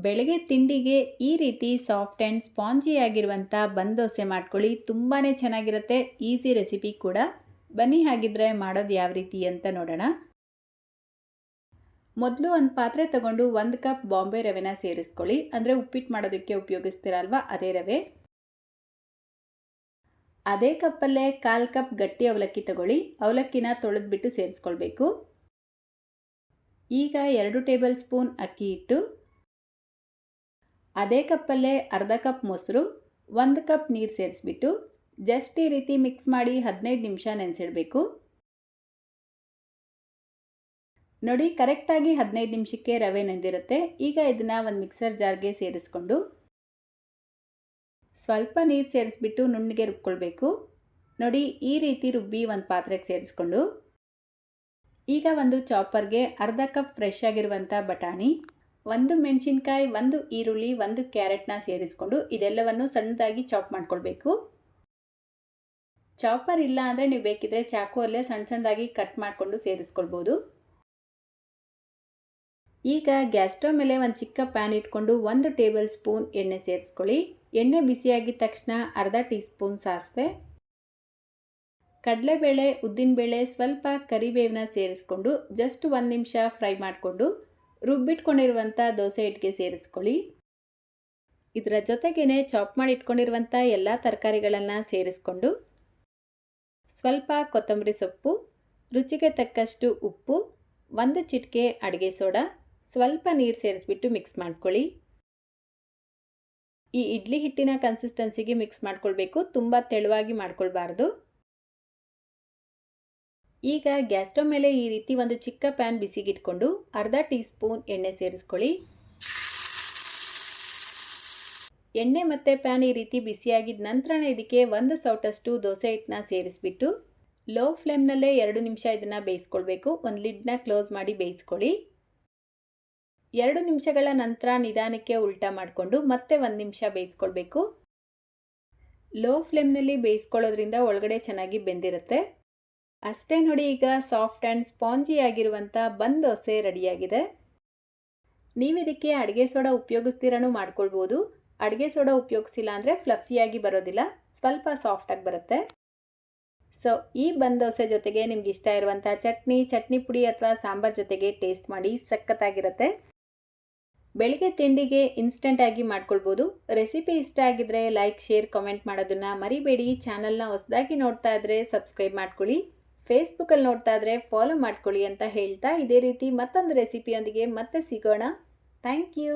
ಬೆಳಗ್ಗೆ ತಿಂಡಿಗೆ ಈ ರೀತಿ ಸಾಫ್ಟ್ ಆ್ಯಂಡ್ ಸ್ಪಾಂಜಿ ಆಗಿರುವಂಥ ಬನ್ ದೋಸೆ ಮಾಡ್ಕೊಳ್ಳಿ. ತುಂಬಾ ಚೆನ್ನಾಗಿರುತ್ತೆ, ಈಸಿ ರೆಸಿಪಿ ಕೂಡ. ಬನ್ನಿ ಹಾಗಿದ್ರೆ ಮಾಡೋದು ಯಾವ ರೀತಿ ಅಂತ ನೋಡೋಣ. ಮೊದಲು ಒಂದು ಪಾತ್ರೆ ತಗೊಂಡು 1 ಕಪ್ ಬಾಂಬೆ ರವೆನ ಸೇರಿಸ್ಕೊಳ್ಳಿ. ಅಂದರೆ ಉಪ್ಪಿಟ್ಟು ಮಾಡೋದಕ್ಕೆ ಉಪಯೋಗಿಸ್ತೀರಲ್ವ ಅದೇ ರವೆ. ಅದೇ ಕಪ್ಪಲ್ಲೇ 1/4 ಕಪ್ ಗಟ್ಟಿ ಅವಲಕ್ಕಿ ತಗೊಳ್ಳಿ. ಅವಲಕ್ಕಿನ ತೊಳೆದ್ಬಿಟ್ಟು ಸೇರಿಸ್ಕೊಳ್ಬೇಕು. ಈಗ 2 ಟೇಬಲ್ ಸ್ಪೂನ್ ಅಕ್ಕಿ ಹಿಟ್ಟು, ಅದೇ ಕಪ್ಪಲ್ಲೇ ಅರ್ಧ ಕಪ್ ಮೊಸರು, 1 ಕಪ್ ನೀರು ಸೇರಿಸ್ಬಿಟ್ಟು ಜಸ್ಟ್ ಈ ರೀತಿ ಮಿಕ್ಸ್ ಮಾಡಿ 15 ನಿಮಿಷ ನೆನೆಸಿಡಬೇಕು. ನೋಡಿ, ಕರೆಕ್ಟಾಗಿ 15 ನಿಮಿಷಕ್ಕೆ ರವೆ ನೆಂದಿರುತ್ತೆ. ಈಗ ಇದನ್ನು ಒಂದು ಮಿಕ್ಸರ್ ಜಾರ್ಗೆ ಸೇರಿಸ್ಕೊಂಡು ಸ್ವಲ್ಪ ನೀರು ಸೇರಿಸ್ಬಿಟ್ಟು ನುಣ್ಣಗೆ ರುಬ್ಕೊಳ್ಬೇಕು. ನೋಡಿ, ಈ ರೀತಿ ರುಬ್ಬಿ ಒಂದು ಪಾತ್ರೆಗೆ ಸೇರಿಸ್ಕೊಂಡು ಈಗ ಒಂದು ಚಾಪರ್ಗೆ ಅರ್ಧ ಕಪ್ ಫ್ರೆಶ್ ಆಗಿರುವಂಥ ಬಟಾಣಿ, 1 ಮೆಣಸಿನ್ಕಾಯಿ, 1 ಈರುಳ್ಳಿ, 1 ಕ್ಯಾರೆಟ್ನ ಸೇರಿಸ್ಕೊಂಡು ಇದೆಲ್ಲವನ್ನು ಸಣ್ಣದಾಗಿ ಚಾಪ್ ಮಾಡ್ಕೊಳ್ಬೇಕು. ಚಾಪರ್ ಇಲ್ಲ ಅಂದರೆ ನೀವು ಬೇಕಿದ್ರೆ ಚಾಕುವಲ್ಲೇ ಸಣ್ಣದಾಗಿ ಕಟ್ ಮಾಡಿಕೊಂಡು ಸೇರಿಸ್ಕೊಳ್ಬೋದು. ಈಗ ಗ್ಯಾಸ್ ಸ್ಟವ್ ಮೇಲೆ ಒಂದು ಚಿಕ್ಕ ಪ್ಯಾನ್ ಇಟ್ಕೊಂಡು 1 ಟೇಬಲ್ ಸ್ಪೂನ್ ಎಣ್ಣೆ ಸೇರಿಸ್ಕೊಳ್ಳಿ. ಎಣ್ಣೆ ಬಿಸಿಯಾಗಿದ್ದ ತಕ್ಷಣ ಅರ್ಧ ಟೀ ಸ್ಪೂನ್ ಸಾಸಿವೆ, ಕಡಲೆಬೇಳೆ, ಉದ್ದಿನಬೇಳೆ, ಸ್ವಲ್ಪ ಕರಿಬೇವನ್ನ ಸೇರಿಸ್ಕೊಂಡು ಜಸ್ಟ್ 1 ನಿಮಿಷ ಫ್ರೈ ಮಾಡಿಕೊಂಡು ರುಬ್ಬಿಟ್ಕೊಂಡಿರುವಂಥ ದೋಸೆ ಹಿಟ್ಟಿಗೆ ಸೇರಿಸ್ಕೊಳ್ಳಿ. ಇದರ ಜೊತೆಗೇ ಚಾಪ್ ಮಾಡಿ ಇಟ್ಕೊಂಡಿರುವಂಥ ಎಲ್ಲ ತರಕಾರಿಗಳನ್ನು ಸೇರಿಸ್ಕೊಂಡು ಸ್ವಲ್ಪ ಕೊತ್ತಂಬರಿ ಸೊಪ್ಪು, ರುಚಿಗೆ ತಕ್ಕಷ್ಟು ಉಪ್ಪು, 1 ಚಿಟಿಕೆ ಅಡುಗೆ ಸೋಡಾ, ಸ್ವಲ್ಪ ನೀರು ಸೇರಿಸ್ಬಿಟ್ಟು ಮಿಕ್ಸ್ ಮಾಡ್ಕೊಳ್ಳಿ. ಈ ಇಡ್ಲಿ ಹಿಟ್ಟಿನ ಕನ್ಸಿಸ್ಟೆನ್ಸಿಗೆ ಮಿಕ್ಸ್ ಮಾಡ್ಕೊಳ್ಬೇಕು, ತುಂಬ ತೆಳುವಾಗಿ ಮಾಡ್ಕೊಳ್ಬಾರ್ದು. ಈಗ ಗ್ಯಾಸ್ ಸ್ಟವ್ ಮೇಲೆ ಈ ರೀತಿ ಒಂದು ಚಿಕ್ಕ ಪ್ಯಾನ್ ಬಿಸಿಗಿಟ್ಕೊಂಡು ಅರ್ಧ ಟೀ ಸ್ಪೂನ್ ಎಣ್ಣೆ ಸೇರಿಸ್ಕೊಳ್ಳಿ. ಎಣ್ಣೆ ಮತ್ತು ಪ್ಯಾನ್ ಈ ರೀತಿ ಬಿಸಿಯಾಗಿದ್ದ ನಂತರನೇ ಇದಕ್ಕೆ 1 ಸೌಟಷ್ಟು ದೋಸೆ ಹಿಟ್ಟನ್ನ ಸೇರಿಸ್ಬಿಟ್ಟು ಲೋ ಫ್ಲೇಮ್ನಲ್ಲೇ 2 ನಿಮಿಷ ಇದನ್ನು ಬೇಯಿಸ್ಕೊಳ್ಬೇಕು. ಒಂದು ಲಿಡ್ನ ಕ್ಲೋಸ್ ಮಾಡಿ ಬೇಯಿಸ್ಕೊಳ್ಳಿ. 2 ನಿಮಿಷಗಳ ನಂತರ ನಿಧಾನಕ್ಕೆ ಉಲ್ಟಾ ಮಾಡಿಕೊಂಡು ಮತ್ತೆ 1 ನಿಮಿಷ ಬೇಯಿಸ್ಕೊಳ್ಬೇಕು. ಲೋ ಫ್ಲೇಮ್ನಲ್ಲಿ ಬೇಯಿಸ್ಕೊಳ್ಳೋದ್ರಿಂದ ಒಳಗಡೆ ಚೆನ್ನಾಗಿ ಬೆಂದಿರುತ್ತೆ. ಅಷ್ಟೇ ನೋಡಿ, ಈಗ ಸಾಫ್ಟ್ ಆ್ಯಂಡ್ ಸ್ಪಾಂಜಿ ಆಗಿರುವಂಥ ಬನ್ ದೋಸೆ ರೆಡಿಯಾಗಿದೆ. ನೀವು ಇದಕ್ಕೆ ಅಡುಗೆ ಸೋಡಾ ಉಪಯೋಗಿಸ್ತೀರನೂ ಮಾಡ್ಕೊಳ್ಬೋದು. ಅಡುಗೆ ಸೋಡಾ ಉಪಯೋಗಿಸಿಲ್ಲ ಅಂದರೆ ಫ್ಲಫಿಯಾಗಿ ಬರೋದಿಲ್ಲ, ಸ್ವಲ್ಪ ಸಾಫ್ಟಾಗಿ ಬರುತ್ತೆ. ಸೊ ಈ ಬನ್ ದೋಸೆ ಜೊತೆಗೆ ನಿಮ್ಗೆ ಇಷ್ಟ ಇರುವಂಥ ಚಟ್ನಿ ಪುಡಿ ಅಥವಾ ಸಾಂಬಾರ್ ಜೊತೆಗೆ ಟೇಸ್ಟ್ ಮಾಡಿ, ಸಖತ್ತಾಗಿರುತ್ತೆ. ಬೆಳಿಗ್ಗೆ ತಿಂಡಿಗೆ ಇನ್ಸ್ಟೆಂಟಾಗಿ ಮಾಡ್ಕೊಳ್ಬೋದು. ರೆಸಿಪಿ ಇಷ್ಟ ಆಗಿದ್ರೆ ಲೈಕ್, ಶೇರ್, ಕಾಮೆಂಟ್ ಮಾಡೋದನ್ನು ಮರಿಬೇಡಿ. ಚಾನಲ್ನ ಹೊಸದಾಗಿ ನೋಡ್ತಾ ಇದ್ದರೆ ಸಬ್ಸ್ಕ್ರೈಬ್ ಮಾಡ್ಕೊಳ್ಳಿ. ಫೇಸ್ಬುಕ್ಕಲ್ಲಿ ನೋಡ್ತಾ ಇದ್ದರೆ ಫಾಲೋ ಮಾಡ್ಕೊಳ್ಳಿ ಅಂತ ಹೇಳ್ತಾ, ಇದೇ ರೀತಿ ಮತ್ತೊಂದು ರೆಸಿಪಿಯೊಂದಿಗೆ ಮತ್ತೆ ಸಿಗೋಣ. Thank you.